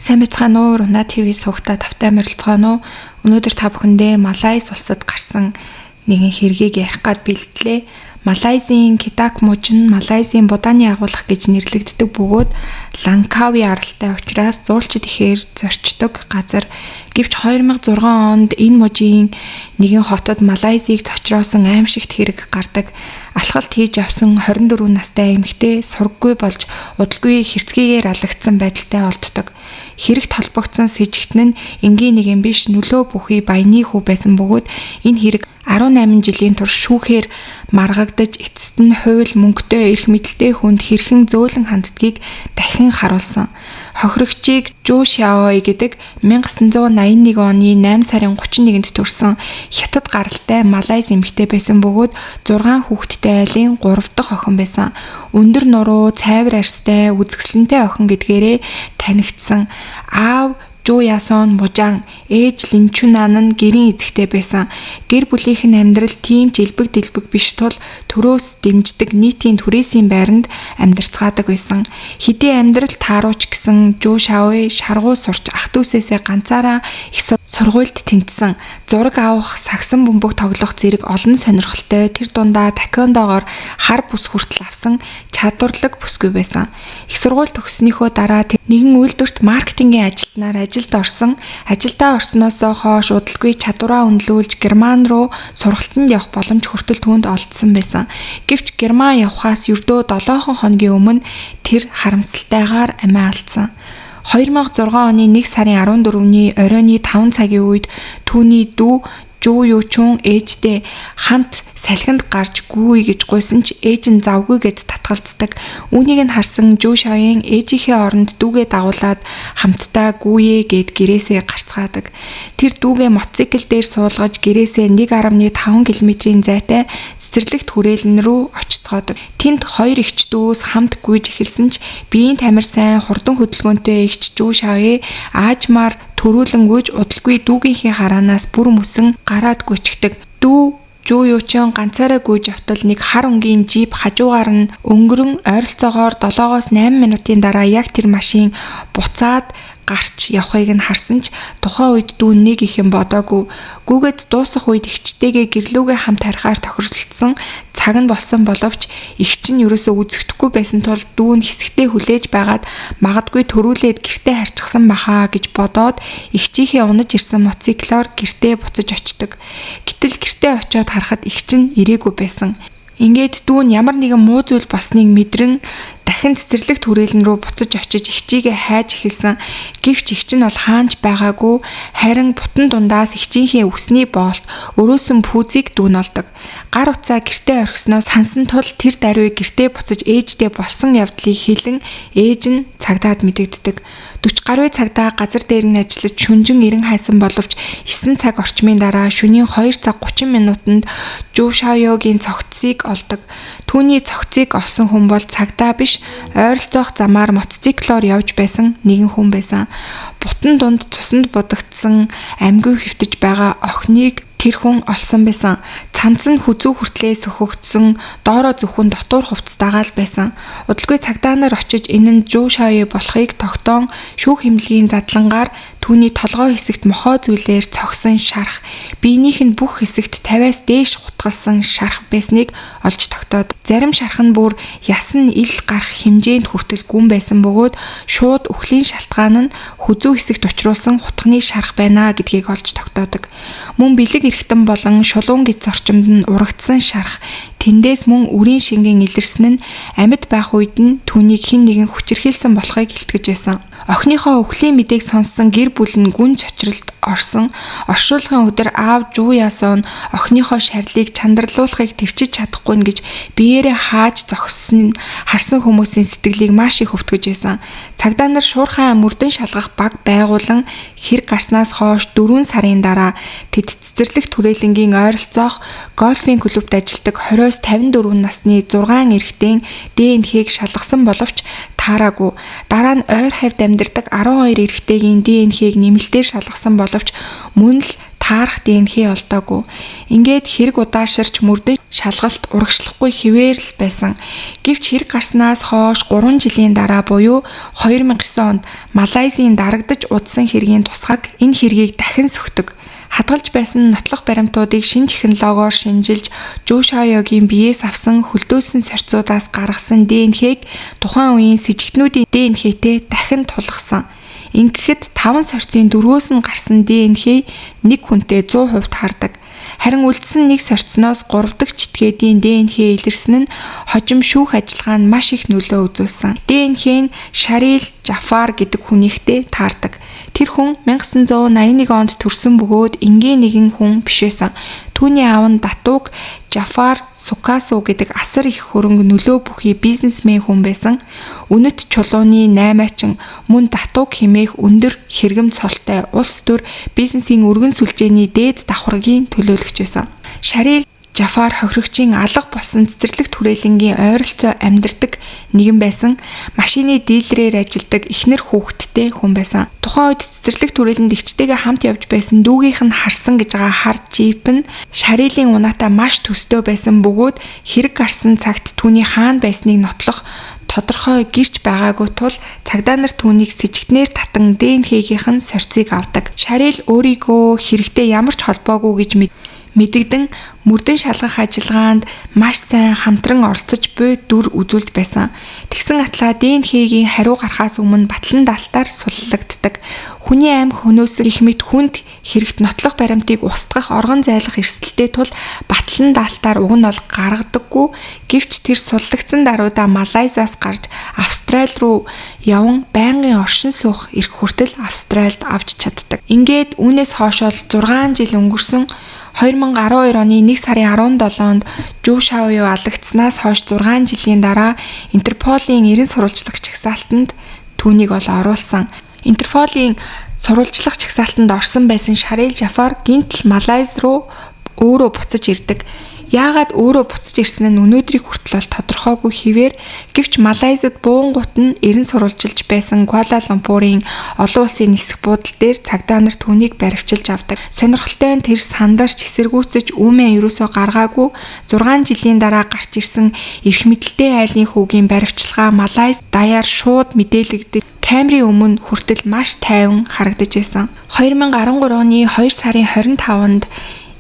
Сайн бацхан уу, Руна ТV суугтаа тавтай морилцгаано. Өнөөдөр та бүхэндээ Малайз улсад гарсан нэгэн хэргийг ярих гад бэлдлээ. Малайзийн Китак мужин Малайзийн Буданы агуулга гэж нэрлэгддэг бөгөөд Лангкави аралтай учраас зуулчид ихээр зорчдог газар. Гэвч 2006 онд энэ мужийн нэгэн хотод Малайзийг цочроосон аимшигт хэрэг гардаг. Алхалт хийж авсан 24 настай эмэгтэй сургаггүй болж удалгүй хэрцгийгээр алагдсан байдалтай олддог. Хэрэгт холбогдсон с ิจ нь энгийн нэг юм биш нөлөө бүхий баяны хүү байсан бөгөөд энэ хэрэг 18 жилийн турш шүүхээр маргагдаж эцэст нь хууль мөнгөтэй эрх мэдэлтэй хүнд хэрхэн зөөлөн ханддгийг дахин харуулсан. Хохирогчийг Жу Шаой гэдэг 1981 оны 8 сарын 31-нд төрсэн хятад гаралтай Малайз эмэгтэй байсан бөгөөд 6 хүүхэдтэй айлын 3 дахь охин байсан. Өндөр нуруу, цайвар арьстай, үзэсгэлэнтэй охин гэдгээрээ танигдсан. Аав Жу Ясон мужаан ээж Линчунан нь гэрийн эзэгтэй байсан. Гэр бүлийнх нь амьдрал тийм ч элбэг дэлбэг биш тул төрөөс дэмждэг нийтийн түрээсийн байранд амьдарцгаадаг байсан. Хэдийн амьдрал тааруулч гэсэн Жу Шаой шаргуу сурч ах дүүсээсээ ганцаараа их сургуульд тэнцсэн. Зураг авах, сагсан бөмбөг тоглох зэрэг олон сонирхолтой тэр дундаа таквондогоор хар бус хүртэл авсан чадварлаг бүсгүй байсан. Их сургууль төгссөнийхөө дараа нэгэн үйлдвэрт маркетингийн ажилтнаар ажилд орсон. Ажилдаа орсноосоо хойш удалгүй чадвараа үнэлүүлж Герман руу сургалтанд явах боломж хүртэл түүнд олдсон байсан. Гэвч Герман явхаас ердөө 7 хоногийн өмнө тэр харамсалтайгаар амиа алдсан. 2006 оны 1 сарын 14-ний оройны 5 цагийн үед түүний дүү Жу Ючун ээжтэй хамт салхинд гарч гүйе гэж гуйсан ч ээж нь завгүй гэд татгалздаг. Үүнийг нь харсан Жу Шаоийн ээжийнхээ оронд дүүгээ дагуулад хамтдаа гүйе гэд гэрээсээ гарцгаадаг. Тэр дүүгээ мотоцикл дээр суулгаж гэрээсээ 1.5 км-ийн зайтай цэцэрлэгт хүрээлэн рүү очицгоодог. Тэнд хоёр эгч дүүс хамт гүйж эхэлсэн ч биеийн тамир сайн хурдан хөдөлгөөнтэй эгч Жу Шаои аажмаар төрүүлэнгүйж удалгүй дүүгийнхээ хараанаас бүр мөсөн гараад гүйчгдэг. Дүү Жу Ючун ганцаараа гүйж автал нэг хар өнгийн жип хажуугаар нь өнгөрөн ойролцоогоор 7-8 минутын дараа яг тэр машин буцаад гарч явахыг нь харсан ч тухайн үед дүү нэг их юм бодоогүй. Гүүгээд дуусах үед эгчтэйгээ гэрлүүгээ хамт харихаар тохирлцсон. Цаг нь болсон боловч эгч нь ерөөсөө үзэгдэхгүй байсан тул дүү нь хэсэгтээ хүлээж байгаад магадгүй төрүүлээд гэртээ харчихсан бахаа гэж бодоод эгчийнхээ унаж ирсэн мотоциклоор гэртээ буцаж очдог. Гэтэл гэртээ очиод харахад эгч нь ирээгүй байсан. Ингээд дүү нь ямар нэгэн муу зүйл болсныг мэдрэн дахин цэцэрлэгт хүрээлэн рүү буцаж очиж эгчийгээ хайж эхэлсэн. Гэвч эгч нь бол хаанч байгаагүй. Харин бутан дундаас эгчийнхээ үсний боолт өрөөсөн пүүзийг дүүн олдог. Гар утсаа гэртээ орхисноос сансан тул тэр даруй гэртээ буцаж ээждээ болсон явдлыг хэлэн ээж нь цагдаад мэдэгддэг. 40 гаруй цагдаа газар дээр нь ажиллаж шүнжин ирэн хайсан боловч 9 цаг орчмын дараа шөнийн 2 цаг 30 минутанд Жу Шаоигийн цогцыг олдог. Түүний цогцыг олсон хүн бол цагдаа биш, ойролцоох замаар мотоциклоор явж байсан нэгэн хүн байсан. Бутан дунд цуснд будагдсан амьгүй хөвтөж байгаа охиныг тэр хүн олсон байсан. Цамц нь хүзүү хүртлээ сөхөгдсөн, доороо зөвхөн дотуур хувцастайгаа л байсан. Удалгүй цагдаа нар очиж энэ нь Жу Шаои болохыг тогтоон шүүх хэмнэлийн задлангаар түүний толгой хэсэгт мохоо зүйлээр цогсон шарх, биенийх нь бүх хэсэгт 50-аас дээш хутгалсан шарх байсныг олж тогтоод. Зарим шарх нь бүр ясан ил гарах хэмжээнд хүртэл гүн байсан бөгөөд шууд үхлийн шалтгаан нь хүзүү хэсэгт учруулсан хутганы шарх байна гэдгийг олж тогтоодог. Мөн бэлэг эргэтэн болон шулуун гиз орчимд нь урагдсан шарх, тэндээс мөн үрийн шингэн илэрсэн нь амьд байх үед нь түүнийг хэн нэгэн хүчирхийлсэн болохыг илтгэж байсан. Охиныхоо үхлийн мэдээг сонссон гэр бүл нь гүн чочролд орсон. Оршуулгын өдөр аав Жу Ясон охиныхоо шарлыг чандарлуулахыг төвчж чадахгүй нь гэж биеэрээ хааж зогссон нь харсан хүмүүсийн сэтгэлийг маш их өвтгөж байсан. Цагдаа нар шуурхайн мөрдөн шалгах баг байгуулан хэрэг гарснаас хойш 4 сарын дараа тэд цэцэрлэгт хүрээлэнгийн ойролцоох гольфийн клубт ажилладаг 20-с 54 насны 6 эрэгтэйн ДНХ-г шалгасан боловч таараагүй. Дараа нь ойр хавьд амьдардаг 12 эрэгтэйгийн ДНХ-г нэмэлтээр шалгасан боловч мөн л таарах ДНХ олдоогүй. Ингээд хэрэг удааширч мөрдөн шалгалт урагшлахгүй хിവэр л байсан. Гэвч хэрэг гарснаас хойш 3 жилийн дараа буюу 2009 онд Малайзийн дарагдаж удсан хэргийн тусгаг энэ хэргийг дахин сөхдөг. Хадгалж байсан нотлох баримтуудыг шинэ технологиор шинжилж, Жушаоёгийн биеэс авсан хөлдөөсөн сорьцуудаас гаргасан ДНХ-г тухайн үеийн с ิจ гтнүүдийн ДНХ-тэй дахин тулгасан. Ингэхэд 5 сорьцын 4-өөс нь гарсан ДНХ нэг хүнтэй 100% таардаг. Харин үлдсэн нэг сорьцноос 3 дахь читгээдийн ДНХ илэрсэн нь хожим шүүх ажиллагаанд маш их нөлөө үзүүлсэн. ДНХ нь Шарил Жафар гэдэг хүнийхтэй таардаг. Тэр хүн 1981 онд төрсөн бөгөөд энгийн нэгэн хүн биш байсан. Түүний аав нь Датуг Жафар Сукасу гэдэг асар их хөрөнгө нөлөө бүхий бизнесмен хүн байсан. Үнэт чулууны 8-аачин мөн Датуг хэмээх өндөр хэрэгэм цолтой улс төр бизнесийн өргөн сүлжээний дээд давхаргийн төлөөлөгч байсан. Шарил Жафар хохирогчийн алга болсон цэцэрлэг түрээлэнгийн ойролцоо амьдардаг нэгэн байсан. Машины дилерээр ажилладаг эхнэр хүүхэдтэй хүн байсан. Тухайн үед цэцэрлэг түрээлэнд эгчтэйгээ хамт явж байсан дүүгийнх нь харсан гэж байгаа хар джип нь Шарилийн унаатай маш төстэй байсан бөгөөд хэрэг гарсан цагт түүний хаана байсныг нотлох тодорхой гэрч байгаагүй тул цагдаа нар түүнийг с ิจ гтнэр татан ДНХ-гийнх нь сорьцыг авдаг. Шарил өөрийгөө хэрэгтэй ямар ч холбоогүй гэж мэдэгдэн мөрдөн шалгах ажиллагаанд маш сайн хамтран оролцож буй дүр үзүүлж байсан. Тэгсэн атлаа ДНХ-гийн хариу гарахаас өмнө батлан даалтаар суллагддаг. Хүний аим хөнөөсөр их мэд хүнд хэрэгт нотлох баримтыг устгах оргон зайлах эрсдэлтэй тул батлан даалтаар уг нь бол гаргадаггүй. Гэвч тэр суллагдсан даруйдаа Малайзаас гарч Австрали руу яван байнгын оршин суух эрх хүртэл Австральд авч чаддаг. Ингээд үүнээс хойш 6 жил өнгөрсөн 2012 оны 1 сарын 17-нд Жушаоё алагдсанаас хойш 6 жилийн дараа Интерполийн 90 сурвалжлах чагсаалтанд түүнийг ол оруулсан. Интерполийн сурвалжлах чагсаалтанд орсон байсан Шарил Жафар гинтл Малайз руу өөрөө буцаж ирдэг. Яагаад өөрөө буцаж ирсэн нь өнөөдрийг хүртэл бол тодорхойгүй хэвээр гэвч Малайзад буунгут нь 90 сурвалжилж байсан Куала-Лумпурын олон улсын нисэх буудлын дээр цагдаа нар түүнийг баривчилж авдаг. Сонирхолтой нь тэр сандарч эсэргүүцэж үүмээ ерөөсөө гаргаагүй 6 жилийн дараа гарч ирсэн эрх мэдэлтэй айлын хүүгийн баривчилгаа Малайз даяар шууд мэдээлэгдэж камерын өмнө хүртэл маш тайван харагдаж байсан. 2013 оны 2 сарын 25-нд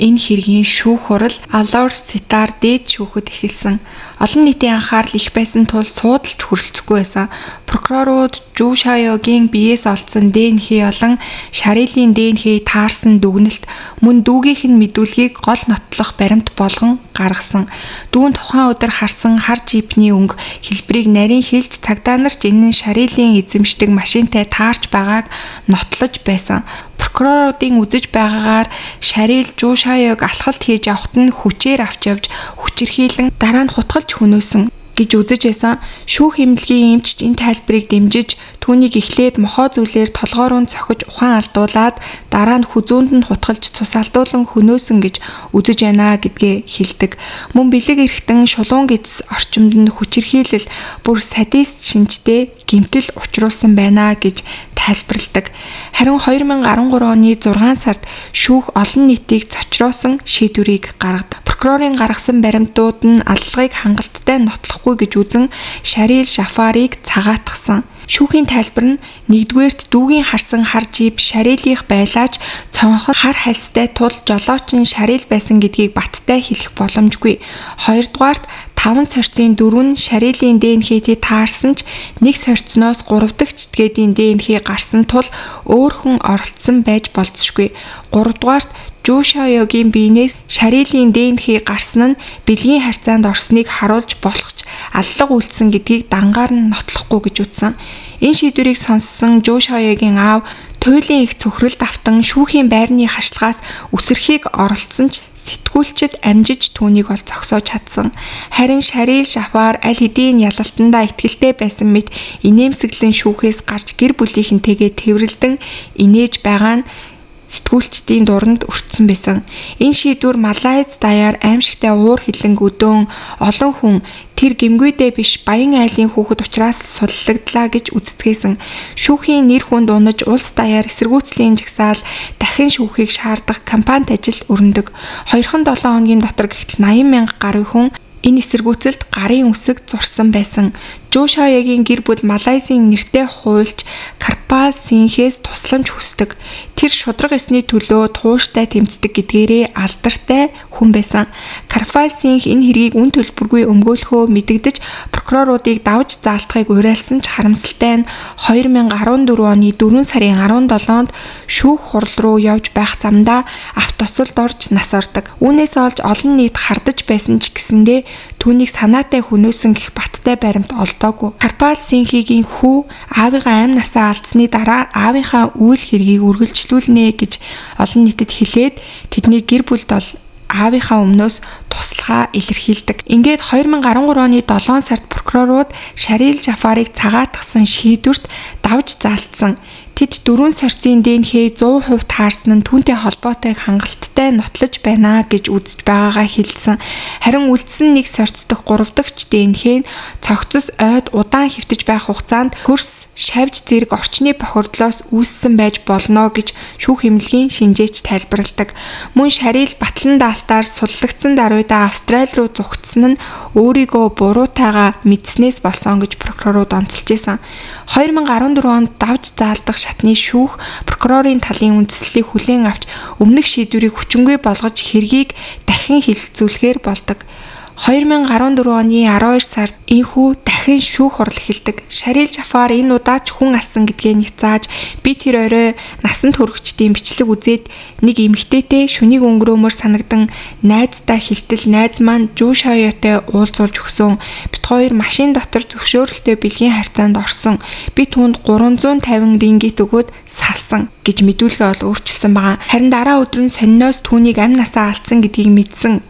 энэ хэргийн шүүх хурал Алор Ситар дээд шүүхэд эхэлсэн. Олон нийтийн анхаарал их байсан тул суудалж хүрэлцэхгүй байсан. Прокурорууд Жушаоёгийн биеэс олдсон ДНХ болон Шарилийн ДНХ таарсан дүгнэлт мөн дүүгийнх нь мэдүүлгийг гол нотлох баримт болгон гаргасан. Дүүн тухайн өдөр харсан хар жипний өнгө хэлбэрийг нарийн хэлж цагдаа нарч энэ нь Шарилийн эзэмшдэг машинтай таарч байгааг нотлож байсан. Прокуроруудын үзэж байгаагаар Шарил Жушаоёг алхалт хийж авахт нь хүчээр авч явж хүчирхийлэн дараа нь хутгалж хөнөөсөн гэж үзэж байсан. Шүүх эмнэлгийн эмчч энэ тайлбарыг дэмжиж түүнийг эхлээд мохоо зүйлээр толгоороо цохиж ухаан алдуулаад дараа нь хүзүүнд нь хутгалж цус алдуулан хөнөөсөн гэж үзэж байна гэдгээ хэлдэг. Мөн бэлэг эрэхтэн шулуун гиз орчимд нь хүчирхийлэл бүр садист шинжтэй гэмтэл учруулсан байна гэж тайлбарладаг. Харин 2013 оны 6 сард шүүх олон нийтийг цочроосон шийдвэрийг гаргад. Прокурорын гаргасан баримтууд нь аллагыг хангалттай нотлохгүй гэж үзэн Шарил Жафарыг цагаатгсан. Шүүхийн тайлбар нь нэгдүгээрт дүүгийн харсан хар жип Шарилийнх байлаач цонхол хар хальстай тул жолооч нь Шарил байсан гэдгийг баттай хэлэх боломжгүй. Хоёрдугаарт 5 сорьцын 4 нь Шарилийн ДНХ-тэй таарсан ч нэг сорьцноос 3 дахь читгээдийн ДНХ гарсан тул өөр хүн оролцсон байж болзошгүй. 3-дугаарт Жушаоёгийн биенээс Шарилийн ДНХ гарсан нь бэлгийн харьцаанд орсныг харуулж болох ч аллага үйлдсэн гэдгийг дангаар нь нотлохгүй гэж үзсэн. Энэ шийдвэрийг сонссон Жушаоёгийн аав туйлын их цөхрөлд автан шүүхийн байрны хашлагаас үсэрхийг оролцсон ч сэтгүүлчид амжиж түүнийг ол зогсоож чадсан. Харин Шарил Жафар аль хэдийн ялалтандаа итгэлтэй байсан мэт инээмсэглэн шүүхээс гарч гэр бүлийнхэнтэйгээ тэврэлдэн инээж байгаа нь сэтгүүлчдийн дуранд өртсөн байсан. Энэ шийдвэр Малайз даяар аимшигтай уур хилэнг өдөөн олон хүн тэр гимгүйдээ биш баян айлын хүүхэд учраас суллагдлаа гэж үздэсгэсэн. Шүүхийн нэр хүнд унаж улс даяар эсэргүүцлийн жагсаал дахин шүүхийг шаардах кампанит ажил өрнөдөг. 2-7 хоногийн дотор гэтэл 80,000 гаруй хүн энэ эсэргүүцэлд гарын үсэг зурсан байсан. Жоо Шаягийн гэр бүл Малайзийн нэртэй хуульч Карпал Синхээс тусламж хүсдэг. Тэр шудраг ёсны төлөө тууштай тэмцдэг гэдгээрээ алдартай хүн байсан. Карпал Синх энэ хэргийг үн төлбөргүй өмгөөлөхөө мэдэгдэж прокуроруудыг давж заалтахыг уриалсан ч харамсалтай нь 2014 оны 4 сарын 17-нд шүүх хурал руу явж байх замдаа автобусд орж нас ордог. Үүнээс олж олон нийт хардаж байсан ч гэсэндээ түүнийг санаатай хөнөөсөн гэх баттай баримт олдоогүй. Карпал Синхигийн хүү аавынхаа амь насаа алдсны дараа аавынхаа үйл хэргийг үргэлжлүүлнэ гэж олон нийтэд хэлээд тэдний гэр бүлд бол аавынхаа өмнөөс туслахаа илэрхийлдэг. Ингээд 2013 оны 7 сард прокурорууд Шарил Жафарыг цагаатгсан шийдвэрт давж заалтсан. Тэд 4 сорцын ДНХ 100% таарсан нь түүнтэй холбоотой хангалттай нотлож байна гэж үзэж байгаагаа хэлсэн. Харин үлдсэн нэг сорц дахь 3 дахь ДНХ нь цогцос ойд удаан хэвтэж байх хугацаанд хөрс, шавж зэрэг орчны бохирдлоос үүссэн байж болно гэж шүүх эмнэлгийн шинжээч тайлбарладаг. Мөн Шарил батлан даалтаар суллагдсан даруйдаа Австрали руу зүгтсэн нь өөрийгөө буруутайгаа мэдснээс болсон гэж прокурорууд онцолж байсан. 2014 онд давж заалдах шатны шүүх прокурорын талын үндэслэлийг хүлээн авч өмнөх шийдвэрийг хүчингүй болгож хэргийг дахин хэлэлцүүлэхээр болдог. 2014 оны 12 сард энхүү дахин шүүх хурал эхэлдэг. Шарил Жафар энэ удаа ч хүн алсан гэдгээ нцааж би тэр орой насанд хүрэгчдийн бичлэг үзээд нэг эмэгтэйтэй шүнийг өнгөрөөмөр санагдан найздаа хилтэл найз маань Жоо Шаяатай уулзуулж өгсөн. Бид хоёр машин дотор зөвшөөрөлтэй бэлгийн харьцаанд орсон. Би түүнд 350 рингит өгөөд салсан гэж мэдүүлгээ ол өөрчилсөн байгаа. Харин дараа өдөр нь сонниноос түүнийг амь насаа алдсан гэдгийг мэдсэн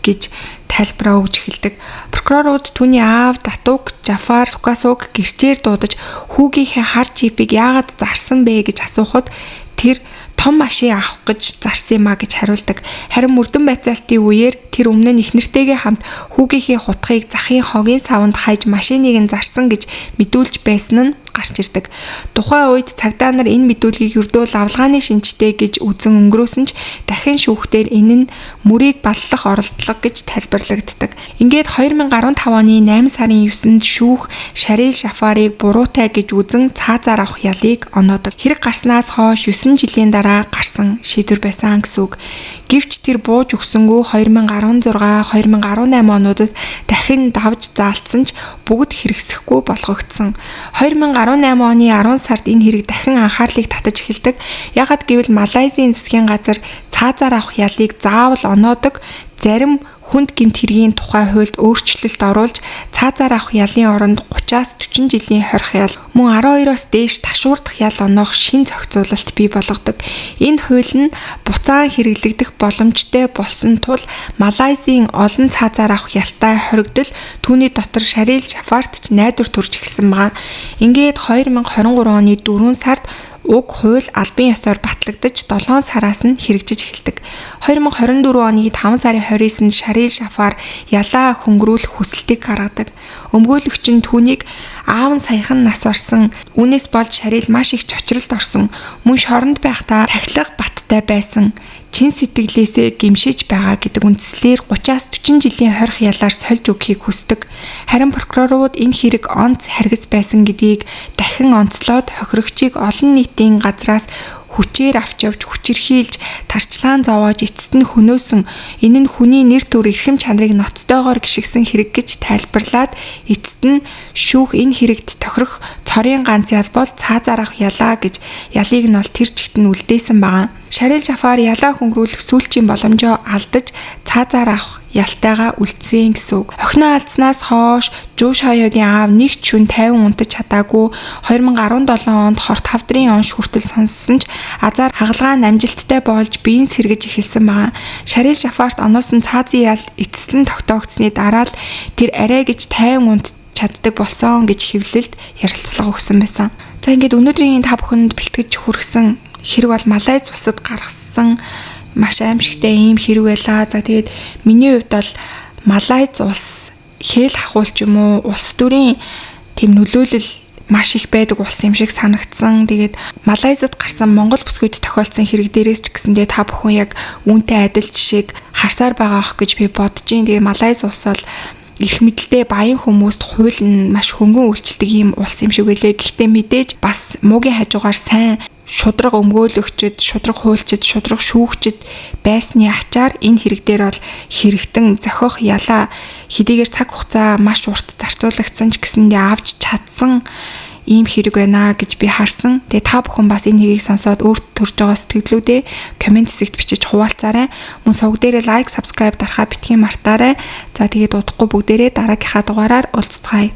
гэж тайлбараа өгж эхэлдэг. Прокурорууд түүний аав Датук Жафар Сукасуг гэрчээр дуудаж хүүгийнхээ хар чипийг яагаад зарсан бэ гэж асуухад тэр том машин авах гэж зарсан юм а гэж хариулдаг. Харин мөрдөн байцаалтын үеэр тэр өмнө нь эхнэртэйгээ хамт хүүгийнхээ хутгийг захын хогийн савнд хайж машиныг нь зарсан гэж мэдүүлж байсан нь гарч ирдэг. Тухайн үед цагдаа нар энэ мэдүүлгийг ердөө лавлгааны шинжтэй гэж үзэн өнгөрөөсөн ч дахин шүүхтэр энэ нь мөрийг баллах оролдлого гэж тайлбарлагддаг. Ингээд 2015 оны 8 сарын 9-нд шүүх Шарил Жафарыг буруутай гэж үзэн цаазаар авах ялыг оноодог. Хэрэг гарснаас хойш 9 жилийн дараа гарсан шийдвэр байсан гэсэн үг. Гэвч тэр бууж өгсөнгөө 2016, 2018 онуудад дахин давж заалтсан ч бүгд хэрэгсэхгүй болгогдсон. 2018 оны 10 сард энэ хэрэг дахин анхаарлыг татаж эхэлдэг. Яагад гэвэл Малайзийн засгийн газар цаазаар авах ялыг заавал оноодог. Зарим хүнд гэмт хэргийн тухай хуульд өөрчлөлт оруулж цаазаар авах ялын оронд 30-аас 40 жилийн хорих ял мөн 12-оос дээш ташуурдах ял оноох шин зохицуулалт бий болгодог. Энэ хууль нь буцаан хэрэглэгдэх боломжтой болсон тул Малайзийн олон цаазаар авах ялтай хоригдол түүний дотор Шарил Жафарт ч найдвар төрж эхэлсэн байгаа. Ингээд 2023 оны 4 сард уг хууль албан ёсоор батлагдаж 7 сараас нь хэрэгжиж эхэлдэг. 2024 оны 5 сарын 29-нд Шарил Жафар ялаа хөнгөрүүлэх хүсэлтийг гаргадаг. Өмгөөлөгч нь түүнийг аав нь саяхан нас орсон. Үүнээс болж Шарил маш их чочролд орсон. Мөн шоронд байхдаа тахилга баттай байсан. Чин сэтгэлээсээ гимшиж байгаа гэдэг үндслээр 30-аас 40 жилийн хорих ялаар сольж өгөхийг хүсдэг. Харин прокурорууд энэ хэрэг онц харгас байсан гэдгийг дахин онцлоод хохирогчийг олон нийтийн газраас хүчээр авч явж хүчирхийлж тарчлаан зовоож эцэст нь хөнөөсөн. Энэ нь хүний нэр төр эрхэм чанарыг ноцтойгоор гიშгсэн хэрэг гэж тайлбарлаад эцэст нь шүүх энэ хэрэгт тохирох цорын ганц ял бол цаазаар авах ялаа гэж ялыг нь бол тэр чигт нь үлдээсэн байгаа. Шарил Жафар ялаа хөнгөрүүлэх сүүлчийн боломжоо алдаж цаазаар авах ялтайгаа үлдсэн гэсэн үг. Охиноо алдснаас хойш Жоо Шаягийн аав нэг ч шүн 50 унтаж чадаагүй. 2017 онд хорт хавдрын онш хүртэл сонссон ч азар хагалгаа намжилттай болж биеийн сэргэж эхэлсэн байгаа. Шарил Жафарт оноос нь цаазын ял эцэслэн тогтоогдсны дараа л тэр арай гэж 50 унт чаддаг болсон гэж хэвлэлд ярилцлага өгсөн байсан. За ингээд өнөөдрийн та бүхэнд бэлтгэж хүргэсэн хэрэг бол Малайз улсад гаргасан маш аимшигтай ийм хэрэг байлаа. За тэгээд миний хувьд бол Малайз улс хэл хахуулч юм уу улс төрийн тэм нөлөөлөл маш их байдаг улс юм шиг санагдсан. Тэгээд Малайзад гарсан Монгол бүсгүйд тохиолдсон хэрэг дээрээс ч гэсэндээ та бүхэн яг үүнтэй адил жишээг харсаар байгаа ах гэж би бодож байна. Тэгээд Малайз улс бол эрх мэдэлтэй баян хүмүүст хууль нь маш хөнгөн үйлчилдэг ийм улс юм шиг байлээ. Гэхдээ мэдээж бас муугийн хажуугаар сайн шудраг өмгөөлөгчд, шудраг хуульчид, шудраг шүүгчид байсны ачаар энэ хэрэг дээр бол хэрэгтэн зохиох ялаа хэдийгээр цаг хугацаа маш урт зарцуулагдсан ч гэсэндээ авч чадсан ийм хэрэг байна гэж би харсан. Тэгээ та бүхэн бас энэ хэргийг сонсоод өөрт төрж байгаа сэтгэлдээ комент хэсэгт бичиж хуваалцаарай. Мөн сувг дээрээ лайк, subscribe дарахаа битгий мартаарай. За тэгээд удахгүй бүгдээрээ дараагийнхаа дугаараар уулзцгаая.